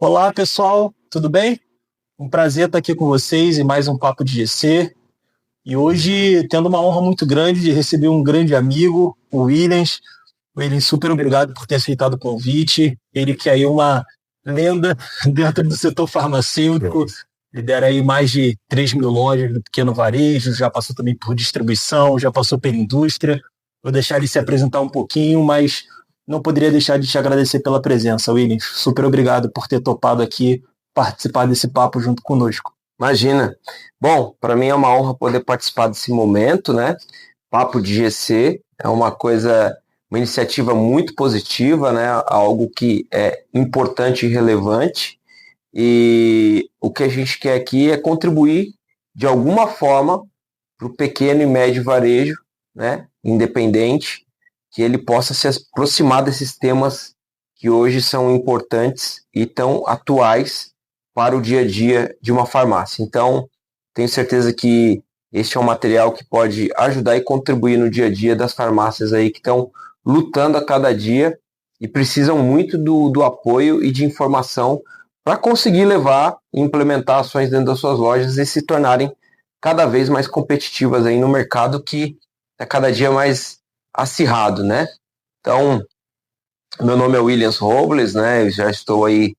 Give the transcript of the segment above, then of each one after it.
Olá, pessoal, tudo bem? Um prazer estar aqui com vocês em mais um Papo de GC. E hoje, tendo uma honra muito grande de receber um grande amigo, o Williams. Williams, super obrigado por ter aceitado o convite. Ele que é aí uma lenda dentro do setor farmacêutico, lidera aí mais de 3 mil lojas do pequeno varejo, já passou também por distribuição, já passou pela indústria. Vou deixar ele se apresentar um pouquinho, mas não poderia deixar de te agradecer pela presença, Williams. Super obrigado por ter topado aqui participar desse papo junto conosco. Imagina. Bom, para mim é uma honra poder participar desse momento, né? Papo de GC é uma iniciativa muito positiva, né? Algo que é importante e relevante. E o que a gente quer aqui é contribuir de alguma forma para o pequeno e médio varejo, né? Independente, que ele possa se aproximar desses temas que hoje são importantes e tão atuais para o dia a dia de uma farmácia. Então, tenho certeza que este é um material que pode ajudar e contribuir no dia a dia das farmácias aí que estão lutando a cada dia e precisam muito do apoio e de informação para conseguir levar e implementar ações dentro das suas lojas e se tornarem cada vez mais competitivas aí no mercado que é cada dia mais acirrado, né? Então, meu nome é Williams Robles, né? Eu já estou aí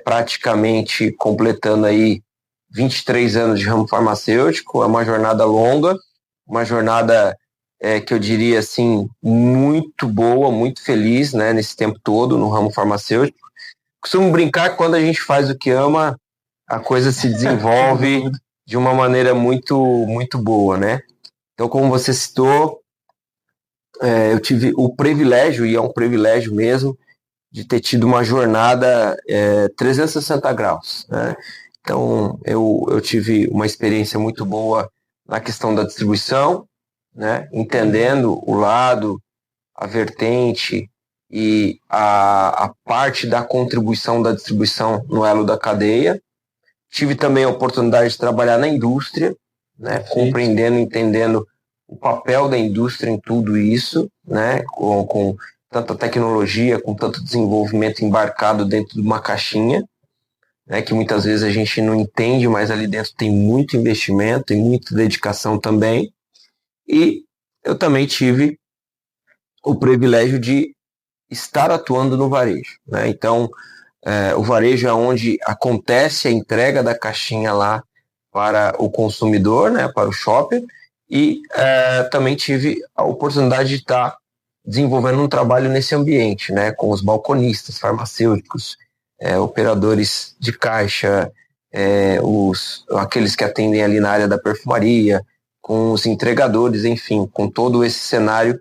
praticamente completando aí 23 anos de ramo farmacêutico. É uma jornada longa, uma jornada que eu diria assim, muito boa, muito feliz, né? Nesse tempo todo no ramo farmacêutico. Costumo brincar que quando a gente faz o que ama, a coisa se desenvolve de uma maneira muito, muito boa, né? Então, como você citou, eu tive o privilégio, e é um privilégio mesmo, de ter tido uma jornada 360 graus, né? Então, eu tive uma experiência muito boa na questão da distribuição, né? Entendendo o lado, a vertente e a parte da contribuição da distribuição no elo da cadeia. Tive também a oportunidade de trabalhar na indústria, né? Compreendendo, entendendo o papel da indústria em tudo isso, né? Com tanta tecnologia, com tanto desenvolvimento embarcado dentro de uma caixinha, né? Que muitas vezes a gente não entende, mas ali dentro tem muito investimento, tem muita dedicação também. E eu também tive o privilégio de estar atuando no varejo, né? Então, o varejo é onde acontece a entrega da caixinha lá para o consumidor, né? Para o shopper. E também tive a oportunidade de estar desenvolvendo um trabalho nesse ambiente, né, com os balconistas, farmacêuticos, operadores de caixa, aqueles que atendem ali na área da perfumaria, com os entregadores, enfim, com todo esse cenário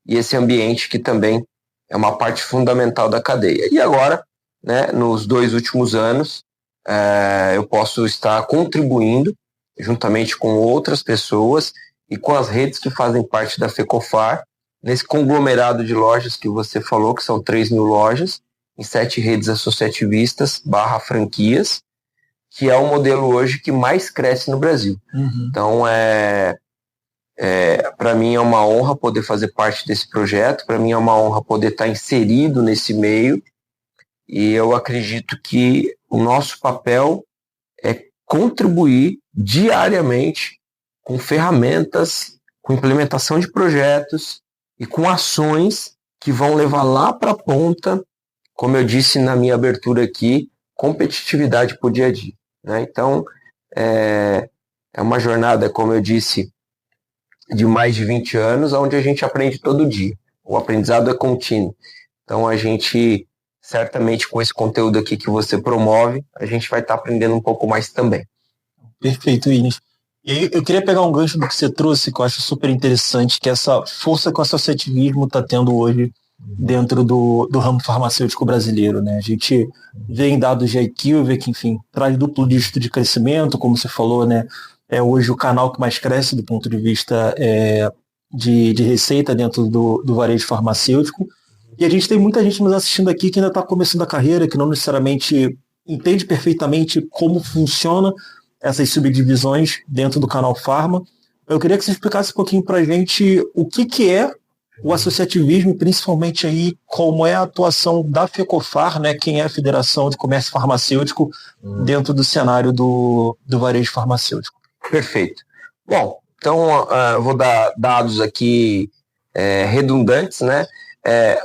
e esse ambiente que também é uma parte fundamental da cadeia. E agora, né, nos 2 últimos anos, eu posso estar contribuindo juntamente com outras pessoas e com as redes que fazem parte da FECOFAR, nesse conglomerado de lojas que você falou, que são 3 mil lojas, em 7 redes associativistas / franquias, que é o modelo hoje que mais cresce no Brasil. Então, para mim é uma honra poder fazer parte desse projeto, para mim é uma honra poder estar inserido nesse meio, e eu acredito que o nosso papel é contribuir diariamente com ferramentas, com implementação de projetos e com ações que vão levar lá para a ponta, como eu disse na minha abertura aqui, competitividade para o dia a dia, né? Então, é uma jornada, como eu disse, de mais de 20 anos, onde a gente aprende todo dia. O aprendizado é contínuo. Então, a gente, certamente, com esse conteúdo aqui que você promove, a gente vai estar aprendendo um pouco mais também. Perfeito, Inês. E aí, eu queria pegar um gancho do que você trouxe, que eu acho super interessante, que é essa força que o associativismo está tendo hoje dentro do ramo farmacêutico brasileiro, né? A gente vê em dados de IQVIA que, enfim, traz duplo dígito de crescimento, como você falou, né? É hoje o canal que mais cresce do ponto de vista de receita dentro do varejo farmacêutico. E a gente tem muita gente nos assistindo aqui que ainda está começando a carreira, que não necessariamente entende perfeitamente como funciona essas subdivisões dentro do canal Farma. Eu queria que você explicasse um pouquinho para a gente o que é o associativismo, principalmente aí, como é a atuação da FECOFAR, né, quem é a Federação de Comércio Farmacêutico, dentro do cenário do varejo farmacêutico. Perfeito. Bom, então eu vou dar dados aqui redundantes, né?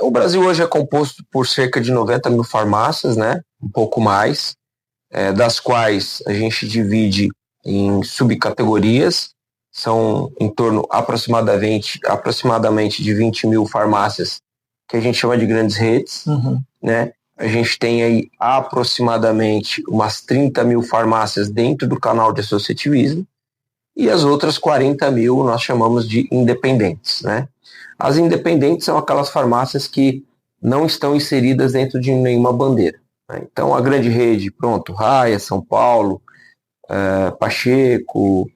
O Brasil hoje é composto por cerca de 90 mil farmácias, né? Um pouco mais, das quais a gente divide em subcategorias. São em torno aproximadamente de 20 mil farmácias que a gente chama de grandes redes, né? A gente tem aí aproximadamente umas 30 mil farmácias dentro do canal de associativismo e as outras 40 mil nós chamamos de independentes, né? As independentes são aquelas farmácias que não estão inseridas dentro de nenhuma bandeira, né? Então a grande rede, pronto, Raia, São Paulo, Pacheco,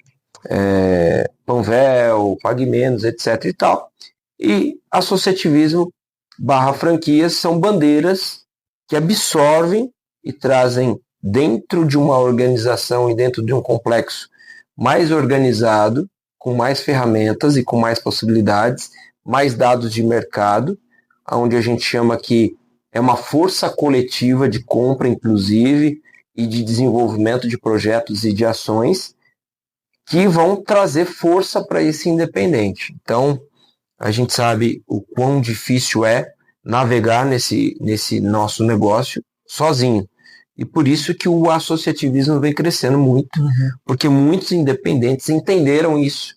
Panvel, Pague Menos, etc. e tal. E associativismo / franquias são bandeiras que absorvem e trazem dentro de uma organização e dentro de um complexo mais organizado, com mais ferramentas e com mais possibilidades, mais dados de mercado, onde a gente chama que é uma força coletiva de compra, inclusive, e de desenvolvimento de projetos e de ações que vão trazer força para esse independente. Então, a gente sabe o quão difícil é navegar nesse nosso negócio sozinho. E por isso que o associativismo vem crescendo muito, porque muitos independentes entenderam isso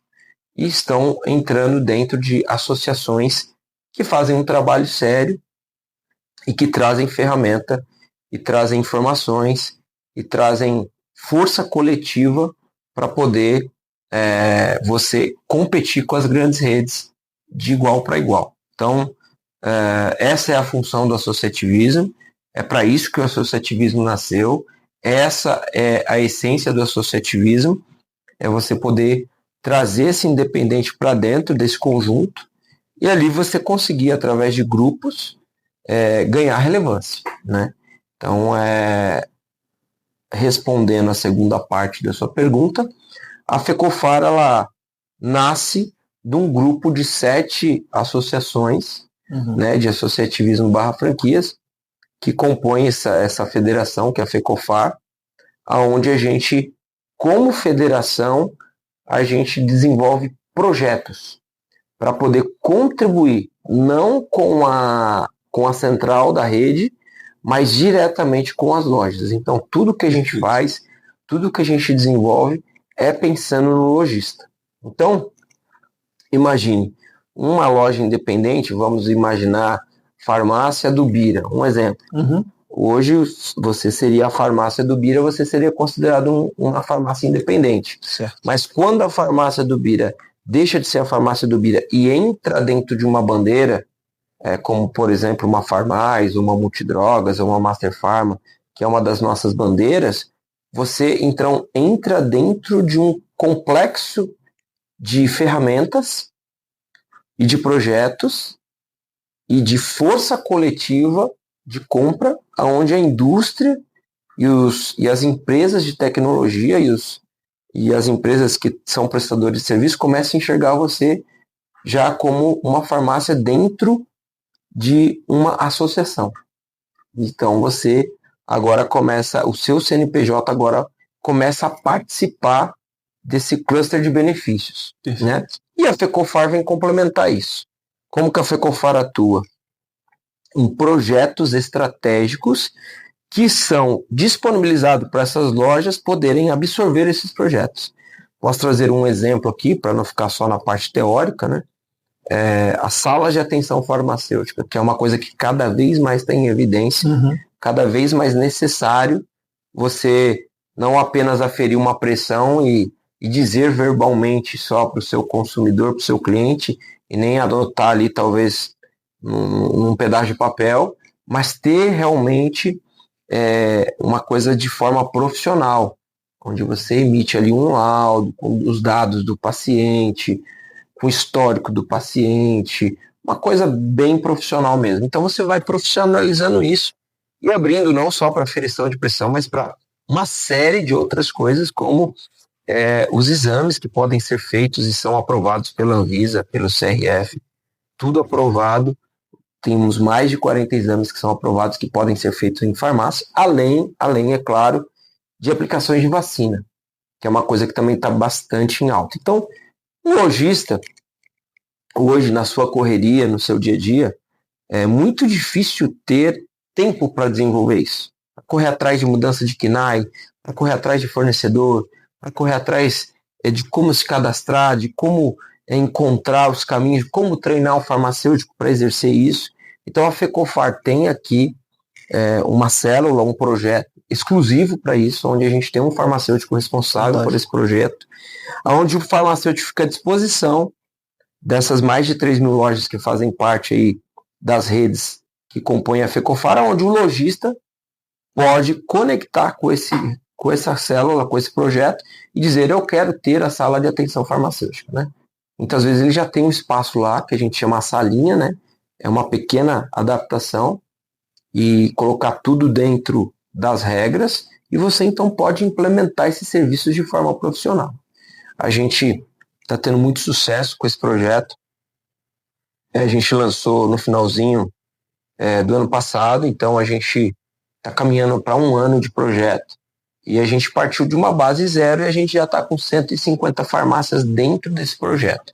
e estão entrando dentro de associações que fazem um trabalho sério e que trazem ferramenta, e trazem informações, e trazem força coletiva para poder você competir com as grandes redes de igual para igual. Então, essa é a função do associativismo, é para isso que o associativismo nasceu, essa é a essência do associativismo, é você poder trazer esse independente para dentro desse conjunto e ali você conseguir, através de grupos, ganhar relevância, né? Então, respondendo a segunda parte da sua pergunta, a FECOFAR ela nasce de um grupo de 7 associações, né, de associativismo / franquias, que compõem essa federação, que é a FECOFAR, onde a gente, como federação, a gente desenvolve projetos para poder contribuir, não com a central da rede, mas diretamente com as lojas. Então, tudo que a gente faz, tudo que a gente desenvolve, é pensando no lojista. Então, imagine, uma loja independente, vamos imaginar farmácia do Bira, um exemplo. Hoje, você seria a farmácia do Bira, você seria considerado uma farmácia independente. Certo. Mas quando a farmácia do Bira deixa de ser a farmácia do Bira e entra dentro de uma bandeira, como, por exemplo, uma Farmais, uma Multidrogas, ou uma Master Pharma, que é uma das nossas bandeiras, você, então, entra dentro de um complexo de ferramentas e de projetos e de força coletiva de compra, onde a indústria e as empresas de tecnologia e as empresas que são prestadores de serviço começam a enxergar você já como uma farmácia dentro de uma associação. Então você agora o seu CNPJ agora começa a participar desse cluster de benefícios, né? E a FECOFAR vem complementar isso. Como que a FECOFAR atua? Em projetos estratégicos que são disponibilizados para essas lojas poderem absorver esses projetos. Posso trazer um exemplo aqui, para não ficar só na parte teórica, né? As salas de atenção farmacêutica, que é uma coisa que cada vez mais está em evidência, cada vez mais necessário você não apenas aferir uma pressão e dizer verbalmente só para o seu consumidor, para o seu cliente, e nem adotar ali talvez num pedaço de papel, mas ter realmente uma coisa de forma profissional, onde você emite ali um laudo com os dados do paciente, com o histórico do paciente, uma coisa bem profissional mesmo. Então você vai profissionalizando isso e abrindo não só para aferição de pressão, mas para uma série de outras coisas, como os exames que podem ser feitos e são aprovados pela Anvisa, pelo CRF, tudo aprovado. Temos mais de 40 exames que são aprovados que podem ser feitos em farmácia, além, é claro, de aplicações de vacina, que é uma coisa que também está bastante em alta. Então, um lojista, hoje, na sua correria, no seu dia a dia, é muito difícil ter tempo para desenvolver isso. Para correr atrás de mudança de KNAI, para correr atrás de fornecedor, para correr atrás de como se cadastrar, de como encontrar os caminhos, como treinar o farmacêutico para exercer isso. Então a FECOFAR tem aqui uma célula, um projeto exclusivo para isso, onde a gente tem um farmacêutico responsável por esse projeto, onde o farmacêutico fica à disposição dessas mais de 3 mil lojas que fazem parte aí das redes que compõem a FECOFAR, onde o lojista pode conectar com essa célula, com esse projeto e dizer, eu quero ter a sala de atenção farmacêutica, né? Muitas vezes ele já tem um espaço lá, que a gente chama a salinha, né? É uma pequena adaptação e colocar tudo dentro das regras e você então pode implementar esses serviços de forma profissional. A gente está tendo muito sucesso com esse projeto. A gente lançou no finalzinho do ano passado, então a gente está caminhando para 1 ano de projeto. E a gente partiu de uma base zero e a gente já está com 150 farmácias dentro desse projeto,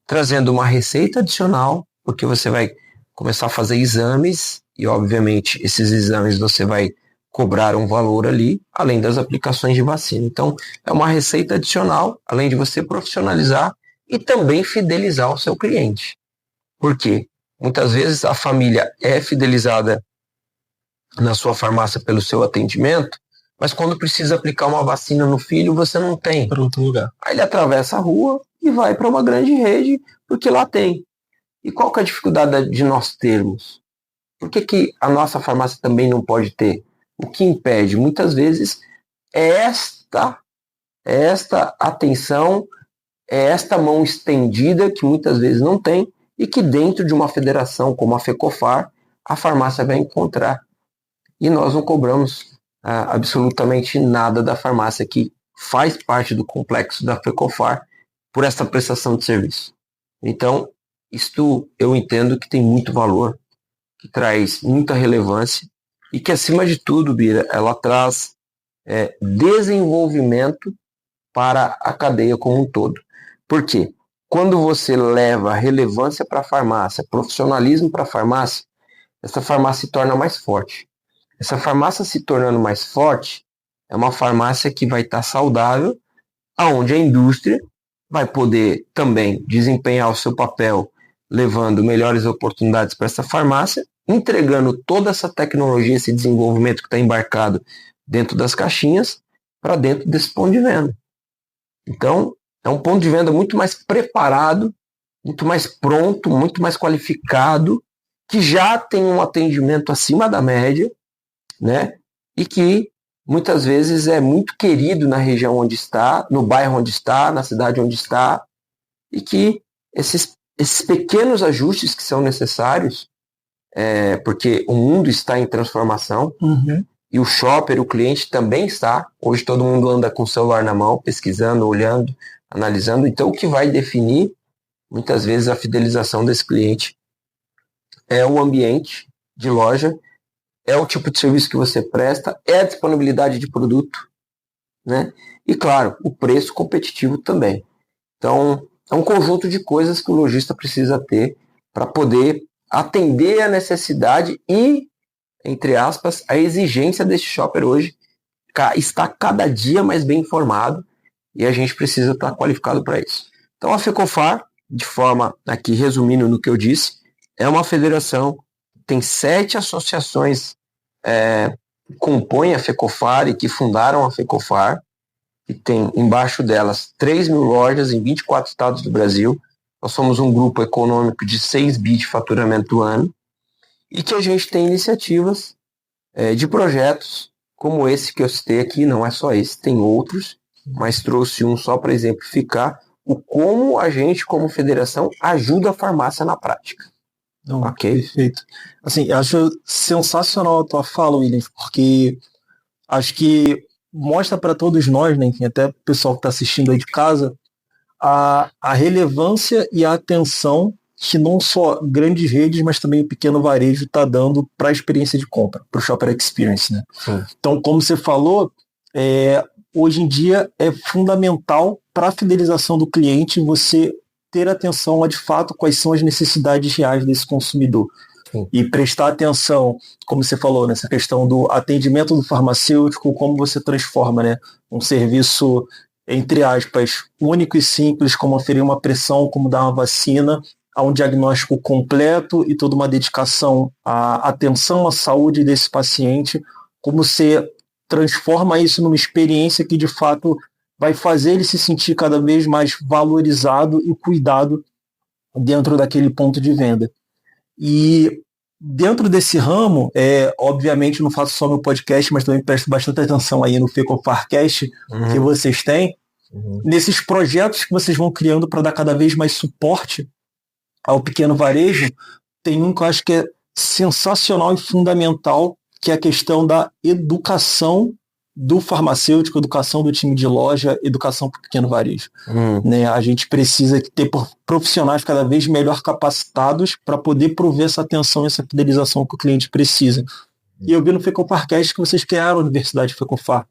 trazendo uma receita adicional, porque você vai começar a fazer exames e, obviamente, esses exames você vai cobrar um valor ali, além das aplicações de vacina. Então, é uma receita adicional, além de você profissionalizar e também fidelizar o seu cliente. Por quê? Muitas vezes a família é fidelizada na sua farmácia pelo seu atendimento, mas quando precisa aplicar uma vacina no filho, você não tem. Para outro lugar. Aí ele atravessa a rua e vai para uma grande rede, porque lá tem. E qual que é a dificuldade de nós termos? Por que a nossa farmácia também não pode ter? O que impede? Muitas vezes é esta atenção, é esta mão estendida que muitas vezes não tem e que dentro de uma federação como a FECOFAR, a farmácia vai encontrar. E nós não cobramos absolutamente nada da farmácia que faz parte do complexo da FECOFAR por essa prestação de serviço. Então, isto eu entendo que tem muito valor, que traz muita relevância e que, acima de tudo, Bira, ela traz desenvolvimento para a cadeia como um todo. Por quê? Quando você leva relevância para a farmácia, profissionalismo para a farmácia, essa farmácia se torna mais forte. Essa farmácia se tornando mais forte é uma farmácia que vai estar saudável, aonde a indústria vai poder também desempenhar o seu papel, levando melhores oportunidades para essa farmácia, entregando toda essa tecnologia, esse desenvolvimento que está embarcado dentro das caixinhas, para dentro desse ponto de venda. Então, é um ponto de venda muito mais preparado, muito mais pronto, muito mais qualificado, que já tem um atendimento acima da média, né? E que muitas vezes é muito querido na região onde está, no bairro onde está, na cidade onde está, e que esses pequenos ajustes que são necessários, porque o mundo está em transformação, e o shopper, o cliente também está. Hoje todo mundo anda com o celular na mão, pesquisando, olhando, analisando. Então o que vai definir, muitas vezes, a fidelização desse cliente é o ambiente de loja, é o tipo de serviço que você presta, é a disponibilidade de produto, né? E, claro, o preço competitivo também. Então, é um conjunto de coisas que o lojista precisa ter para poder atender a necessidade e, entre aspas, a exigência desse shopper hoje está cada dia mais bem informado e a gente precisa estar qualificado para isso. Então, a FECOFAR, de forma, aqui resumindo no que eu disse, é uma federação, tem 7 associações que compõem a FECOFAR e que fundaram a FECOFAR, que tem embaixo delas 3 mil lojas em 24 estados do Brasil. Nós somos um grupo econômico de 6 bi de faturamento do ano e que a gente tem iniciativas de projetos como esse que eu citei aqui, não é só esse, tem outros, mas trouxe um só para exemplificar o como a gente, como federação, ajuda a farmácia na prática. Não, okay. Perfeito. Assim, eu acho sensacional a tua fala, William, porque acho que mostra para todos nós, né, enfim, até o pessoal que está assistindo aí de casa, a relevância e a atenção que não só grandes redes, mas também o pequeno varejo está dando para a experiência de compra, para o Shopper Experience, né? Sim. Então, como você falou, hoje em dia é fundamental para a fidelização do cliente você ter atenção a, de fato, quais são as necessidades reais desse consumidor. Sim. E prestar atenção, como você falou, nessa questão do atendimento do farmacêutico, como você transforma, né, um serviço, entre aspas, único e simples, como aferir uma pressão, como dar uma vacina, a um diagnóstico completo e toda uma dedicação à atenção à saúde desse paciente, como você transforma isso numa experiência que, de fato, vai fazer ele se sentir cada vez mais valorizado e cuidado dentro daquele ponto de venda. E dentro desse ramo, obviamente não faço só meu podcast, mas também presto bastante atenção aí no FECOFARcast que vocês têm. Nesses projetos que vocês vão criando para dar cada vez mais suporte ao pequeno varejo, tem um que eu acho que é sensacional e fundamental, que é a questão da educação do farmacêutico, educação do time de loja, educação para o pequeno varejo. Né? A gente precisa ter profissionais cada vez melhor capacitados para poder prover essa atenção e essa fidelização que o cliente precisa. E eu vi no FECOFARcast que vocês criaram a Universidade FECOFAR.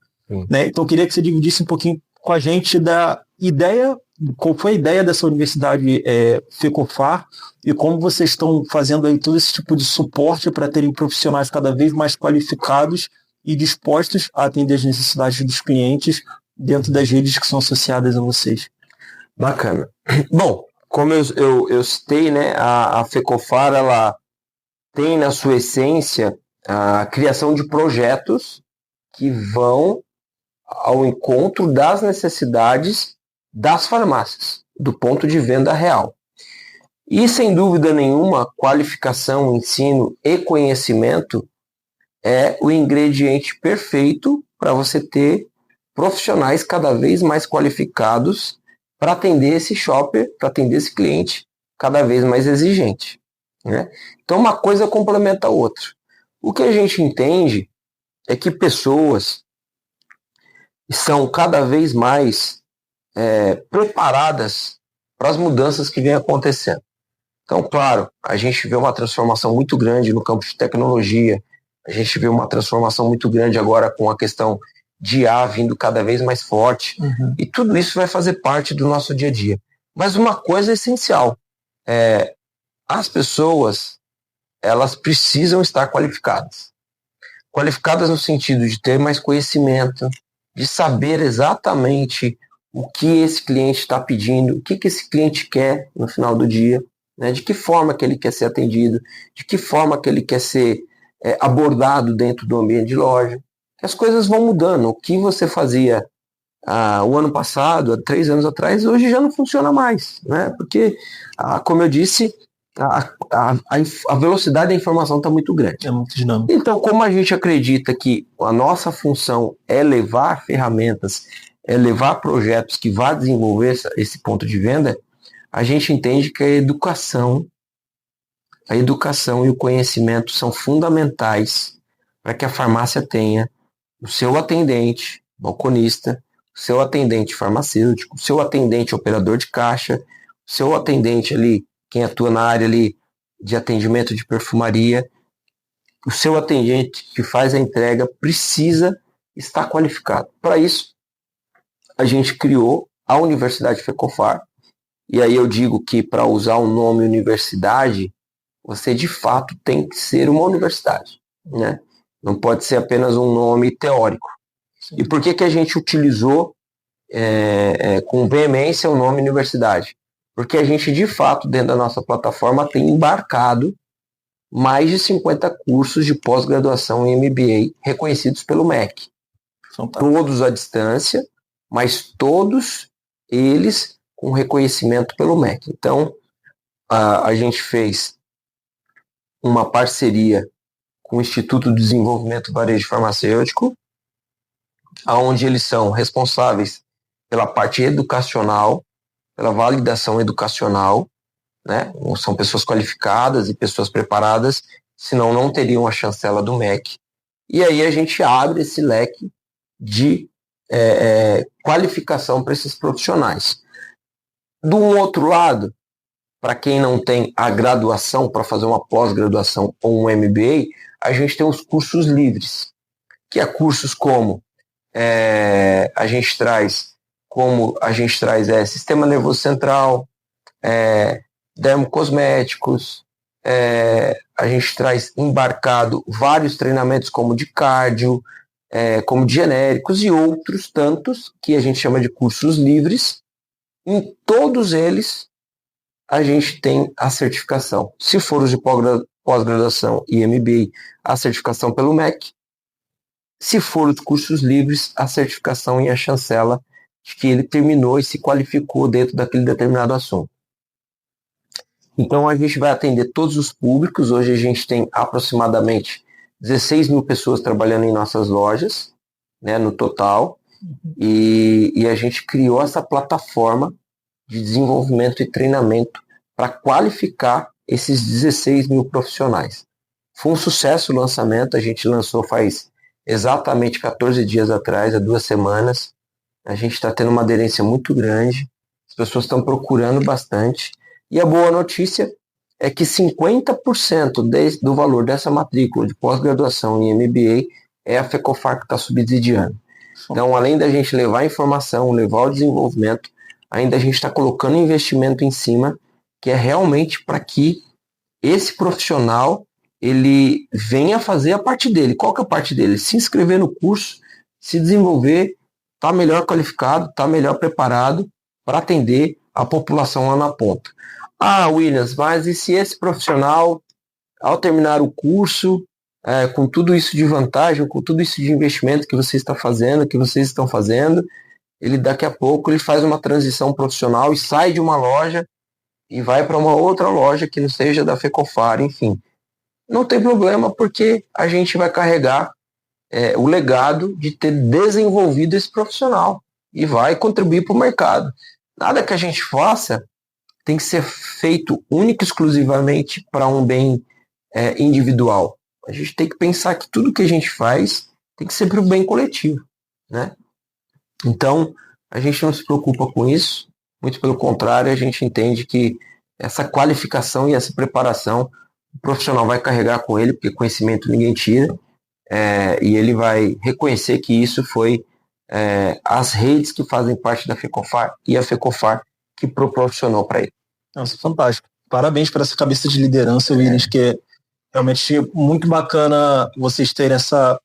Né? Então eu queria que você dividisse um pouquinho com a gente da ideia, qual foi a ideia dessa Universidade FECOFAR e como vocês estão fazendo aí todo esse tipo de suporte para terem profissionais cada vez mais qualificados e dispostos a atender as necessidades dos clientes dentro das redes que são associadas a vocês. Bacana. Bom, como eu citei, né, a FECOFAR, ela tem na sua essência a criação de projetos que vão ao encontro das necessidades das farmácias, do ponto de venda real. E, sem dúvida nenhuma, qualificação, ensino e conhecimento é o ingrediente perfeito para você ter profissionais cada vez mais qualificados para atender esse shopper, para atender esse cliente cada vez mais exigente. Né? Então, uma coisa complementa a outra. O que a gente entende é que pessoas são cada vez mais preparadas para as mudanças que vêm acontecendo. Então, claro, a gente vê uma transformação muito grande no campo de tecnologia, a gente vê uma transformação muito grande agora com a questão de IA vindo cada vez mais forte, e tudo isso vai fazer parte do nosso dia a dia. Mas uma coisa é essencial, as pessoas, elas precisam estar qualificadas. Qualificadas no sentido de ter mais conhecimento, de saber exatamente o que esse cliente está pedindo, o que esse cliente quer no final do dia, né? De que forma que ele quer ser atendido, de que forma que ele quer ser abordado dentro do ambiente de loja. As coisas vão mudando. O que você fazia o ano passado, há 3 anos atrás, hoje já não funciona mais, né? Porque, como eu disse, a velocidade da informação está muito grande. É muito dinâmico. Então, como a gente acredita que a nossa função é levar ferramentas, é levar projetos que vá desenvolver esse ponto de venda, a gente entende que a educação e o conhecimento são fundamentais para que a farmácia tenha o seu atendente balconista, o seu atendente farmacêutico, o seu atendente operador de caixa, o seu atendente ali, quem atua na área ali de atendimento de perfumaria, o seu atendente que faz a entrega precisa estar qualificado. Para isso, a gente criou a Universidade FECOFAR, e aí eu digo que para usar o nome universidade, você de fato tem que ser uma universidade, né? Não pode ser apenas um nome teórico. Sim. E por que a gente utilizou com veemência o nome universidade? Porque a gente de fato, dentro da nossa plataforma, tem embarcado mais de 50 cursos de pós-graduação em MBA reconhecidos pelo MEC. São todos à distância, mas todos eles com reconhecimento pelo MEC. Então, a gente fez uma parceria com o Instituto de Desenvolvimento Varejo Farmacêutico, onde eles são responsáveis pela parte educacional, pela validação educacional, né? São pessoas qualificadas e pessoas preparadas, senão não teriam a chancela do MEC. E aí a gente abre esse leque de qualificação para esses profissionais. Do outro lado, para quem não tem a graduação para fazer uma pós-graduação ou um MBA, a gente tem os cursos livres, que é cursos como a gente traz sistema nervoso central, dermocosméticos, a gente traz embarcado vários treinamentos como de cardio, como de genéricos e outros tantos que a gente chama de cursos livres. Em todos eles a gente tem a certificação. Se for os de pós-graduação e MBA, a certificação pelo MEC. Se for os cursos livres, a certificação e a chancela de que ele terminou e se qualificou dentro daquele determinado assunto. Então a gente vai atender todos os públicos. Hoje a gente tem aproximadamente 16 mil pessoas trabalhando em nossas lojas, né, no total, e a gente criou essa plataforma de desenvolvimento e treinamento para qualificar esses 16 mil profissionais. Foi um sucesso o lançamento, a gente lançou faz exatamente 14 dias atrás, há 2 semanas. A gente está tendo uma aderência muito grande, as pessoas estão procurando bastante, e a boa notícia é que 50% do valor dessa matrícula de pós-graduação em MBA é a FECOFAR que está subsidiando. Então, além da gente levar a informação, levar o desenvolvimento, ainda a gente está colocando investimento em cima, que é realmente para que esse profissional ele venha fazer a parte dele. Qual que é a parte dele? Se inscrever no curso, se desenvolver, estar melhor qualificado, estar melhor preparado para atender a população lá na ponta. Williams, mas e se esse profissional, ao terminar o curso, com tudo isso de vantagem, com tudo isso de investimento que você está fazendo, que vocês estão fazendo, ele daqui a pouco ele faz uma transição profissional e sai de uma loja e vai para uma outra loja que não seja da FECOFAR, enfim. Não tem problema, porque a gente vai carregar o legado de ter desenvolvido esse profissional e vai contribuir para o mercado. Nada que a gente faça tem que ser feito único e exclusivamente para um bem individual. A gente tem que pensar que tudo que a gente faz tem que ser para o bem coletivo, né? Então, a gente não se preocupa com isso, muito pelo contrário, a gente entende que essa qualificação e essa preparação, o profissional vai carregar com ele, porque conhecimento ninguém tira, e ele vai reconhecer que isso foi as redes que fazem parte da FECOFAR e a FECOFAR que proporcionou para ele. Nossa, fantástico. Parabéns por essa cabeça de liderança, Williams, que é realmente muito bacana vocês terem essa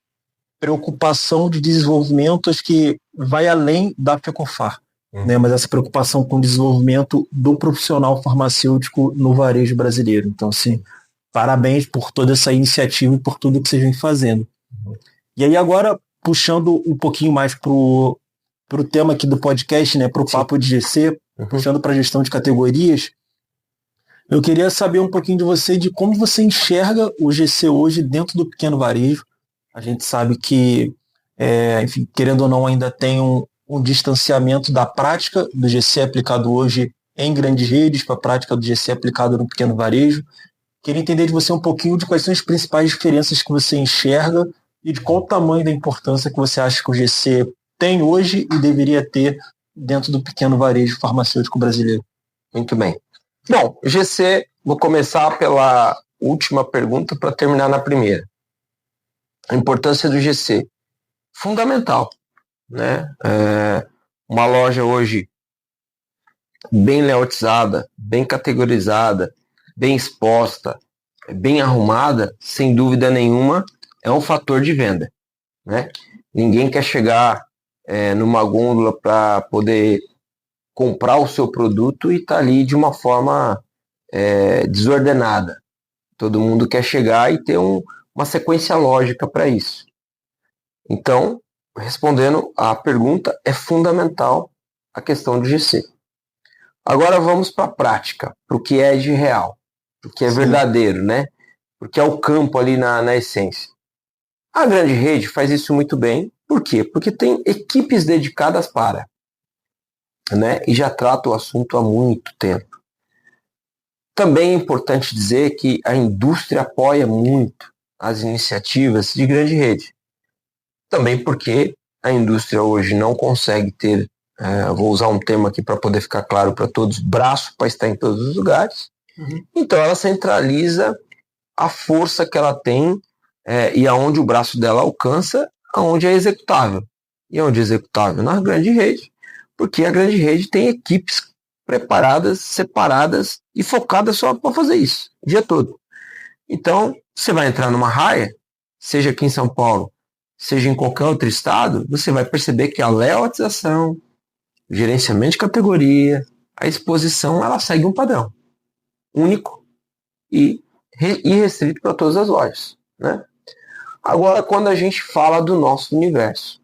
preocupação de desenvolvimento, acho que vai além da FECOFAR, né? Mas essa preocupação com o desenvolvimento do profissional farmacêutico no varejo brasileiro. Então, assim, parabéns por toda essa iniciativa e por tudo que vocês vêm fazendo. E aí agora, puxando um pouquinho mais pro tema aqui do podcast, né, pro Papo de GC, puxando para a gestão de categorias, eu queria saber um pouquinho de você, de como você enxerga o GC hoje dentro do pequeno varejo. A gente sabe que, enfim, querendo ou não, ainda tem um distanciamento da prática do GC aplicado hoje em grandes redes para a prática do GC aplicado no pequeno varejo. Queria entender de você um pouquinho de quais são as principais diferenças que você enxerga e de qual o tamanho da importância que você acha que o GC tem hoje e deveria ter dentro do pequeno varejo farmacêutico brasileiro. Muito bem. Bom, GC, vou começar pela última pergunta para terminar na primeira. A importância do GC. Fundamental, né? Uma loja hoje bem layoutizada, bem categorizada, bem exposta, bem arrumada, sem dúvida nenhuma, é um fator de venda, né? Ninguém quer chegar numa gôndola para poder comprar o seu produto e estar ali de uma forma desordenada. Todo mundo quer chegar e ter uma sequência lógica para isso. Então, respondendo à pergunta, é fundamental a questão do GC. Agora vamos para a prática, para o que é de real, para o que é verdadeiro, né? Porque é o campo ali na essência. A grande rede faz isso muito bem. Por quê? Porque tem equipes dedicadas para, né? E já trata o assunto há muito tempo. Também é importante dizer que a indústria apoia muito as iniciativas de grande rede. Também porque a indústria hoje não consegue ter Eu vou usar um termo aqui para poder ficar claro para todos, braço para estar em todos os lugares. Então ela centraliza a força que ela tem e aonde o braço dela alcança, aonde é executável. E onde é executável? Na grande rede, porque a grande rede tem equipes preparadas, separadas e focadas só para fazer isso, o dia todo. Então, você vai entrar numa raia, seja aqui em São Paulo, seja em qualquer outro estado, você vai perceber que a layoutização, o gerenciamento de categoria, a exposição, ela segue um padrão único e restrito para todas as lojas, né? Agora, quando a gente fala do nosso universo,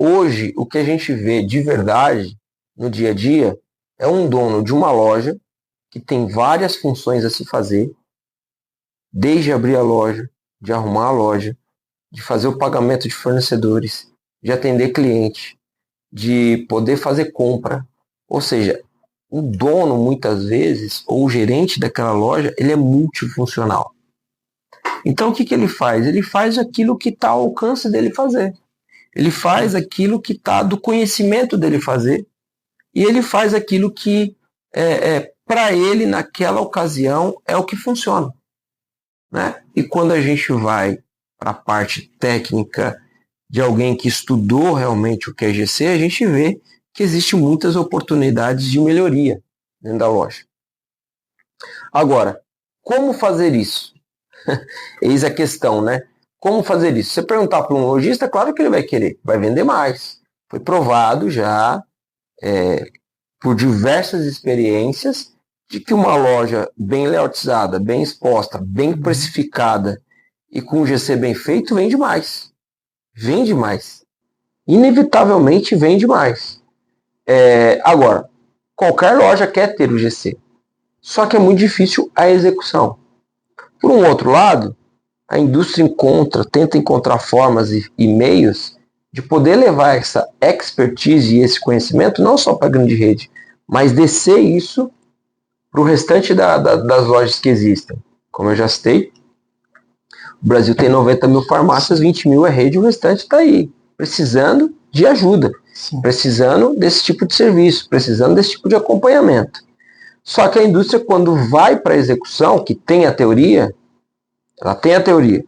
hoje, o que a gente vê de verdade no dia a dia é um dono de uma loja que tem várias funções a se fazer, desde abrir a loja, de arrumar a loja, de fazer o pagamento de fornecedores, de atender cliente, de poder fazer compra. Ou seja, o dono, muitas vezes, ou o gerente daquela loja, ele é multifuncional. Então, o que ele faz? Ele faz aquilo que está ao alcance dele fazer. Ele faz aquilo que está do conhecimento dele fazer. E ele faz aquilo que, para ele, naquela ocasião, é o que funciona. Né? E quando a gente vai para a parte técnica de alguém que estudou realmente o que é GC, a gente vê que existem muitas oportunidades de melhoria dentro da loja. Agora, como fazer isso? Eis a questão, né? Como fazer isso? Se você perguntar para um lojista, claro que ele vai querer, vai vender mais. Foi provado já por diversas experiências de que uma loja bem layoutizada, bem exposta, bem precificada e com um GC bem feito, vende mais. Vende mais. Inevitavelmente vende mais. Agora, qualquer loja quer ter o GC. Só que é muito difícil a execução. Por um outro lado, a indústria tenta encontrar formas e meios de poder levar essa expertise e esse conhecimento não só para a grande rede, mas descer isso para o restante das lojas que existem. Como eu já citei, o Brasil tem 90 mil farmácias, 20 mil é rede, o restante está aí, precisando de ajuda, precisando desse tipo de serviço, precisando desse tipo de acompanhamento. Só que a indústria, quando vai para a execução, que tem a teoria, ela tem a teoria,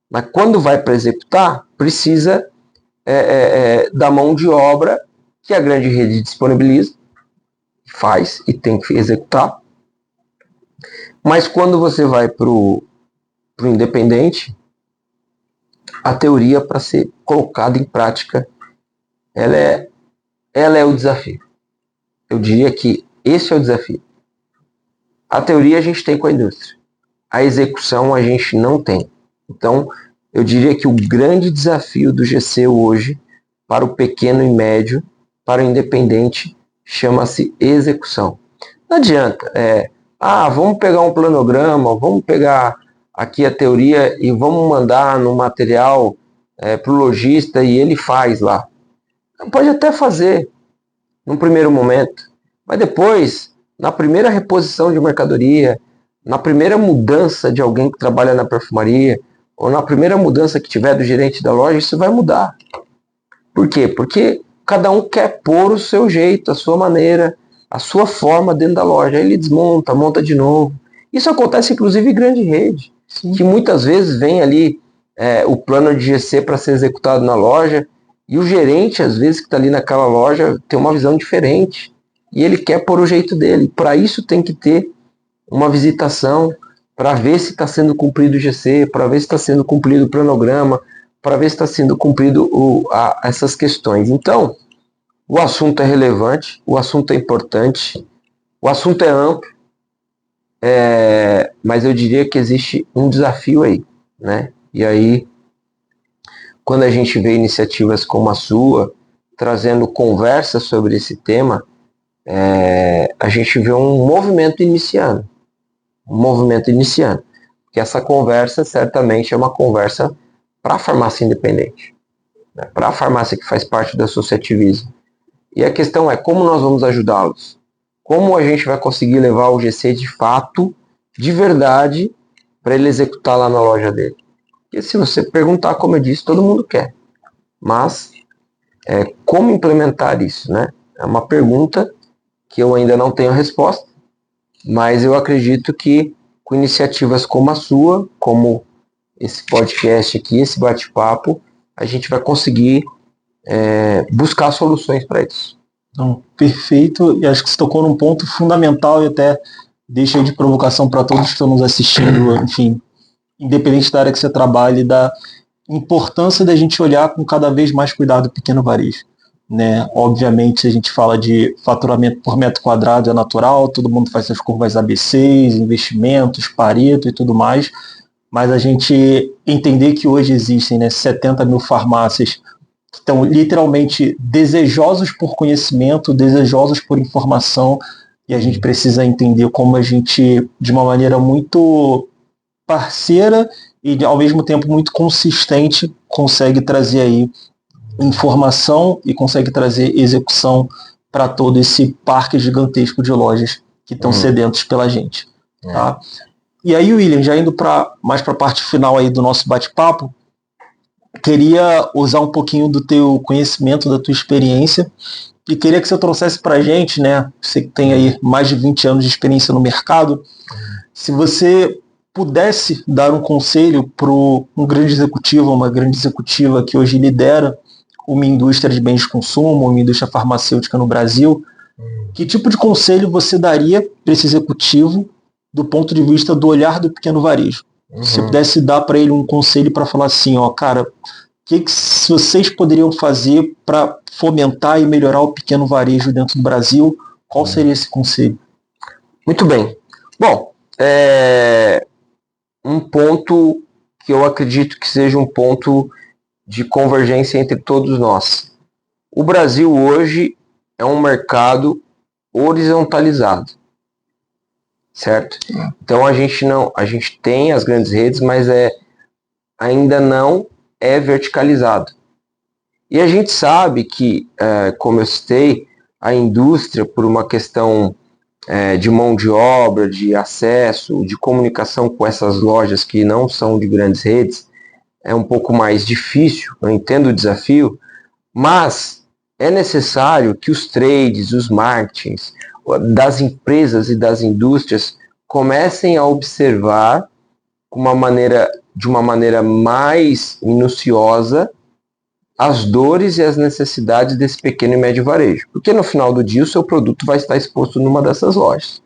mas quando vai para executar, precisa da mão de obra que a grande rede disponibiliza, faz e tem que executar. Mas quando você vai para o independente, a teoria para ser colocada em prática, ela é o desafio. Eu diria que esse é o desafio. A teoria a gente tem com a indústria. A execução a gente não tem. Então, eu diria que o grande desafio do GC hoje, para o pequeno e médio, para o independente, chama-se execução. Não adianta, vamos pegar um planograma, vamos pegar aqui a teoria e vamos mandar no material para o lojista e ele faz lá. Pode até fazer, num primeiro momento, mas depois, na primeira reposição de mercadoria, na primeira mudança de alguém que trabalha na perfumaria, ou na primeira mudança que tiver do gerente da loja, isso vai mudar. Por quê? Porque cada um quer pôr o seu jeito, a sua maneira, a sua forma dentro da loja. Aí ele desmonta, monta de novo. Isso acontece inclusive em grande rede, que muitas vezes vem ali o plano de GC para ser executado na loja, e o gerente, às vezes, que está ali naquela loja, tem uma visão diferente, e ele quer pôr o jeito dele. Para isso tem que ter uma visitação, para ver se está sendo cumprido o GC, para ver se está sendo cumprido o planograma, para ver se está sendo cumprido essas questões. Então, o assunto é relevante, o assunto é importante, o assunto é amplo, mas eu diria que existe um desafio aí, né? E aí, quando a gente vê iniciativas como a sua, trazendo conversas sobre esse tema, a gente vê um movimento iniciando. Que essa conversa certamente é uma conversa para a farmácia independente, né? Para a farmácia que faz parte do associativismo. E a questão é como nós vamos ajudá-los? Como a gente vai conseguir levar o GC de fato, de verdade, para ele executar lá na loja dele? Porque se você perguntar, como eu disse, todo mundo quer. Mas como implementar isso, né? É uma pergunta que eu ainda não tenho resposta, mas eu acredito que com iniciativas como a sua, como esse podcast aqui, esse bate-papo, a gente vai conseguir buscar soluções para isso. Então, perfeito, e acho que você tocou num ponto fundamental e até deixa aí de provocação para todos que estão nos assistindo, enfim, independente da área que você trabalhe, da importância da gente olhar com cada vez mais cuidado o pequeno varejo. Né? Obviamente, se a gente fala de faturamento por metro quadrado, é natural, todo mundo faz essas curvas ABCs, investimentos, Pareto e tudo mais, mas a gente entender que hoje existem, né, 70 mil farmácias que estão literalmente desejosos por conhecimento, desejosos por informação, e a gente precisa entender como a gente, de uma maneira muito parceira e ao mesmo tempo muito consistente, consegue trazer aí informação e consegue trazer execução para todo esse parque gigantesco de lojas que estão sedentos pela gente. Tá? E aí, William, já indo mais para a parte final aí do nosso bate-papo, queria usar um pouquinho do teu conhecimento, da tua experiência, e queria que você trouxesse para a gente, né, você que tem aí mais de 20 anos de experiência no mercado, se você pudesse dar um conselho para um grande executivo, uma grande executiva que hoje lidera uma indústria de bens de consumo, uma indústria farmacêutica no Brasil, que tipo de conselho você daria para esse executivo do ponto de vista do olhar do pequeno varejo? Se você pudesse dar para ele um conselho para falar assim, ó, cara, o que vocês poderiam fazer para fomentar e melhorar o pequeno varejo dentro do Brasil? Qual seria esse conselho? Muito bem. Bom, um ponto que eu acredito que seja um ponto de convergência entre todos nós. O Brasil hoje é um mercado horizontalizado, certo? Então a gente tem as grandes redes, mas ainda não é verticalizado. E a gente sabe que, como eu citei, a indústria, por uma questão de mão de obra, de acesso, de comunicação com essas lojas que não são de grandes redes, é um pouco mais difícil, eu entendo o desafio, mas é necessário que os trades, os marketings das empresas e das indústrias comecem a observar de uma maneira mais minuciosa as dores e as necessidades desse pequeno e médio varejo. Porque no final do dia o seu produto vai estar exposto numa dessas lojas.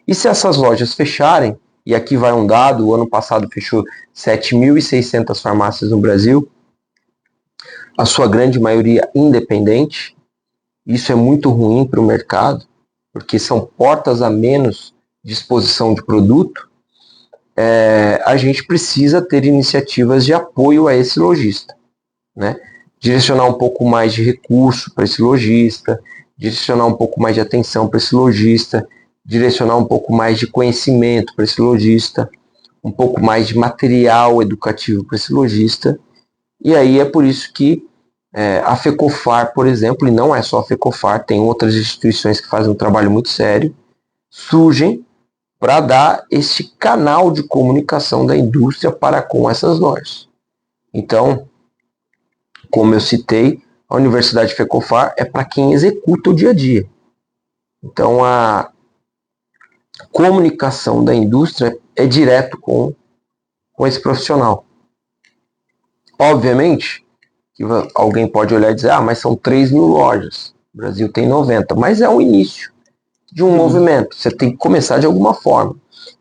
E se essas lojas fecharem, e aqui vai um dado, o ano passado fechou 7.600 farmácias no Brasil, a sua grande maioria independente. Isso é muito ruim para o mercado, porque são portas a menos de exposição de produto. A gente precisa ter iniciativas de apoio a esse lojista, né? Direcionar um pouco mais de recurso para esse lojista, direcionar um pouco mais de atenção para esse lojista, direcionar um pouco mais de conhecimento para esse lojista, um pouco mais de material educativo para esse lojista. E aí é por isso que a FECOFAR, por exemplo, e não é só a FECOFAR, tem outras instituições que fazem um trabalho muito sério, surgem para dar esse canal de comunicação da indústria para com essas lojas. Então, como eu citei, a Universidade FECOFAR é para quem executa o dia a dia. Então, a comunicação da indústria é direto com esse profissional. Obviamente, que alguém pode olhar e dizer, mas são 3.000 lojas, o Brasil tem 90, mas é um início de um movimento, você tem que começar de alguma forma.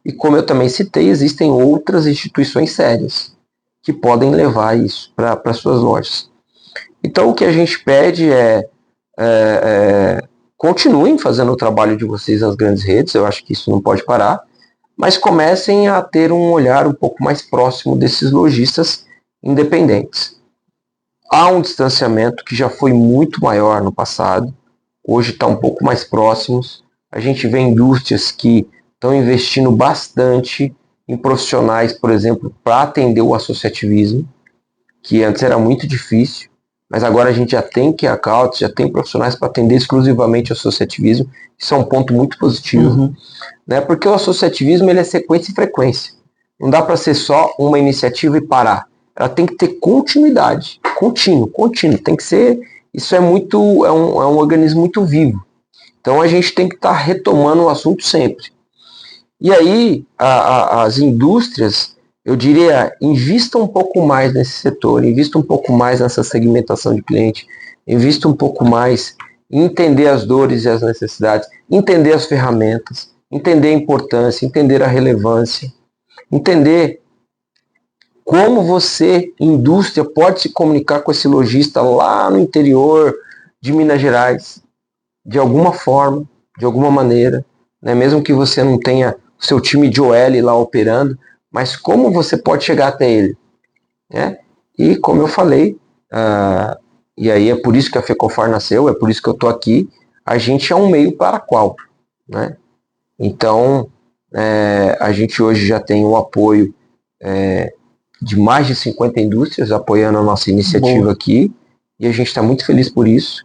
E como eu também citei, existem outras instituições sérias que podem levar isso para suas lojas. Então o que a gente pede continuem fazendo o trabalho de vocês nas grandes redes, eu acho que isso não pode parar, mas comecem a ter um olhar um pouco mais próximo desses lojistas independentes. Há um distanciamento que já foi muito maior no passado, hoje está um pouco mais próximos. A gente vê indústrias que estão investindo bastante em profissionais, por exemplo, para atender o associativismo, que antes era muito difícil, mas agora a gente já tem key accounts, já tem profissionais para atender exclusivamente o associativismo. Isso é um ponto muito positivo, né? Porque o associativismo ele é sequência e frequência. Não dá para ser só uma iniciativa e parar. Ela tem que ter continuidade, contínuo, tem que ser isso é um organismo muito vivo. Então a gente tem que estar retomando o assunto sempre. E aí as indústrias, eu diria, invista um pouco mais nesse setor, invista um pouco mais nessa segmentação de cliente, invista um pouco mais em entender as dores e as necessidades, entender as ferramentas, entender a importância, entender a relevância, entender como você, indústria, pode se comunicar com esse lojista lá no interior de Minas Gerais, de alguma forma, de alguma maneira, né? Mesmo que você não tenha o seu time de OL lá operando, mas como você pode chegar até ele, né? E como eu falei, e aí é por isso que a FECOFAR nasceu, é por isso que eu estou aqui, a gente é um meio para qual, né? Então, a gente hoje já tem o apoio de mais de 50 indústrias apoiando a nossa iniciativa aqui, e a gente está muito feliz por isso,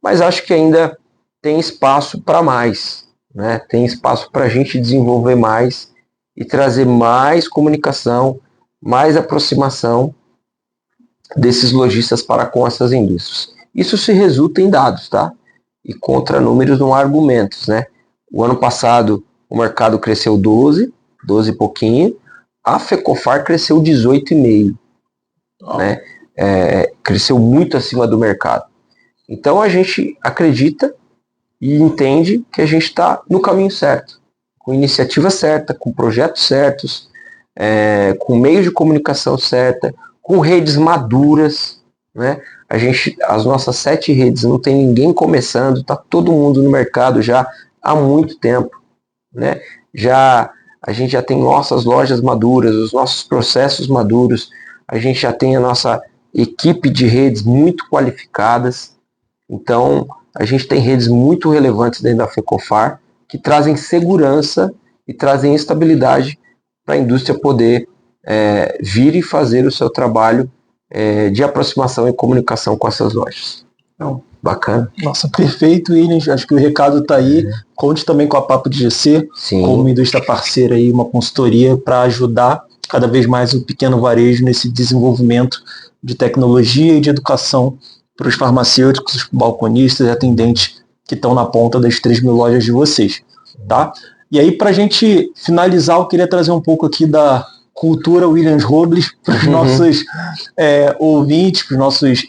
mas acho que ainda tem espaço para mais, né? Tem espaço para a gente desenvolver mais e trazer mais comunicação, mais aproximação desses lojistas para com essas indústrias. Isso se resulta em dados, tá? E contra números não há argumentos, né? O ano passado o mercado cresceu 12 e pouquinho, a FECOFAR cresceu 18,5%, né? Cresceu muito acima do mercado. Então a gente acredita e entende que a gente está no caminho certo, com iniciativa certa, com projetos certos, com meios de comunicação certa, com redes maduras, né? As nossas 7 redes, não tem ninguém começando, está todo mundo no mercado já há muito tempo, né? A gente já tem nossas lojas maduras, os nossos processos maduros, a gente já tem a nossa equipe de redes muito qualificadas, então a gente tem redes muito relevantes dentro da FECOFAR que trazem segurança e trazem estabilidade para a indústria poder vir e fazer o seu trabalho de aproximação e comunicação com essas lojas. Então, bacana. Nossa, perfeito, Williams. Acho que o recado está aí. Conte também com a Papo de GC, como uma indústria parceira aí, uma consultoria para ajudar cada vez mais o pequeno varejo nesse desenvolvimento de tecnologia e de educação para os farmacêuticos, balconistas e atendentes que estão na ponta das 3.000 lojas de vocês, tá? E aí, para a gente finalizar, eu queria trazer um pouco aqui da cultura Williams Robles para os nossos ouvintes, para os nossos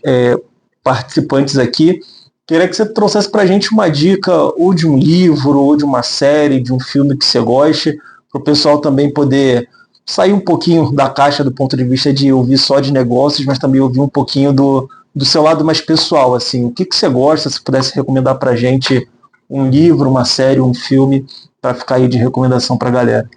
participantes aqui. Queria que você trouxesse para a gente uma dica ou de um livro, ou de uma série, de um filme que você goste, para o pessoal também poder sair um pouquinho da caixa do ponto de vista de ouvir só de negócios, mas também ouvir um pouquinho do seu lado mais pessoal. Assim, o que você gosta, se pudesse recomendar para a gente um livro, uma série, um filme, para ficar aí de recomendação para a galera.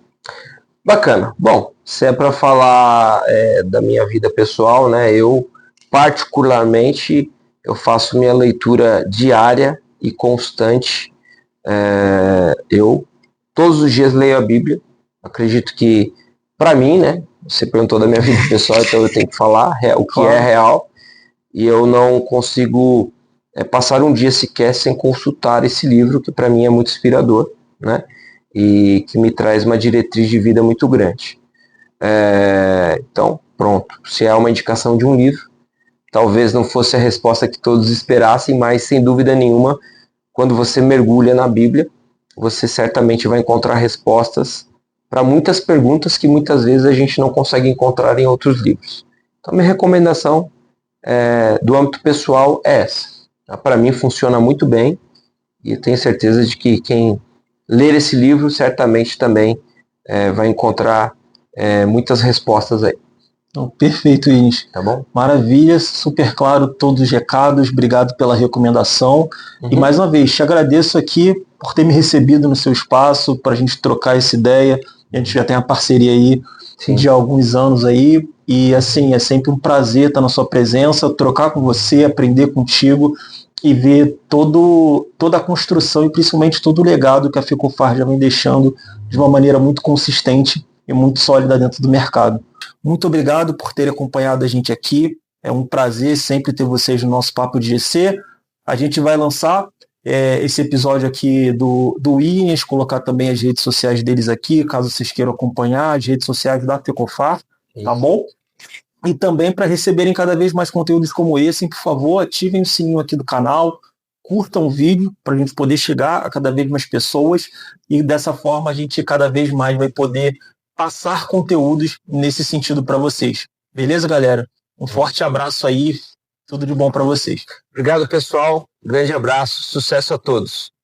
Bacana. Bom, se é para falar da minha vida pessoal, né, eu particularmente eu faço minha leitura diária e constante. Eu todos os dias leio a Bíblia. Acredito que, para mim, né, você perguntou da minha vida pessoal, então eu tenho que falar o que é real. E eu não consigo passar um dia sequer sem consultar esse livro, que para mim é muito inspirador, né, e que me traz uma diretriz de vida muito grande. Então, pronto. Se é uma indicação de um livro, talvez não fosse a resposta que todos esperassem, mas sem dúvida nenhuma, quando você mergulha na Bíblia, você certamente vai encontrar respostas para muitas perguntas que muitas vezes a gente não consegue encontrar em outros livros. Então, minha recomendação do âmbito pessoal é essa. Para mim funciona muito bem e eu tenho certeza de que quem ler esse livro certamente também vai encontrar muitas respostas aí. Então, perfeito, Ines. Tá bom? Maravilha, super claro todos os recados, obrigado pela recomendação. E mais uma vez, te agradeço aqui por ter me recebido no seu espaço, para a gente trocar essa ideia. A gente já tem a parceria aí de alguns anos aí, e assim, é sempre um prazer estar na sua presença, trocar com você, aprender contigo e ver toda a construção e principalmente todo o legado que a FECOFAR já vem deixando de uma maneira muito consistente e muito sólida dentro do mercado. Muito obrigado por ter acompanhado a gente aqui. É um prazer sempre ter vocês no nosso Papo de GC. A gente vai lançar esse episódio aqui do Williams, colocar também as redes sociais deles aqui, caso vocês queiram acompanhar, as redes sociais da FECOFAR, tá bom? E também para receberem cada vez mais conteúdos como esse, por favor, ativem o sininho aqui do canal, curtam o vídeo para a gente poder chegar a cada vez mais pessoas e dessa forma a gente cada vez mais vai poder passar conteúdos nesse sentido para vocês. Beleza, galera? Um forte abraço aí, tudo de bom para vocês. Obrigado, pessoal. Grande abraço, sucesso a todos.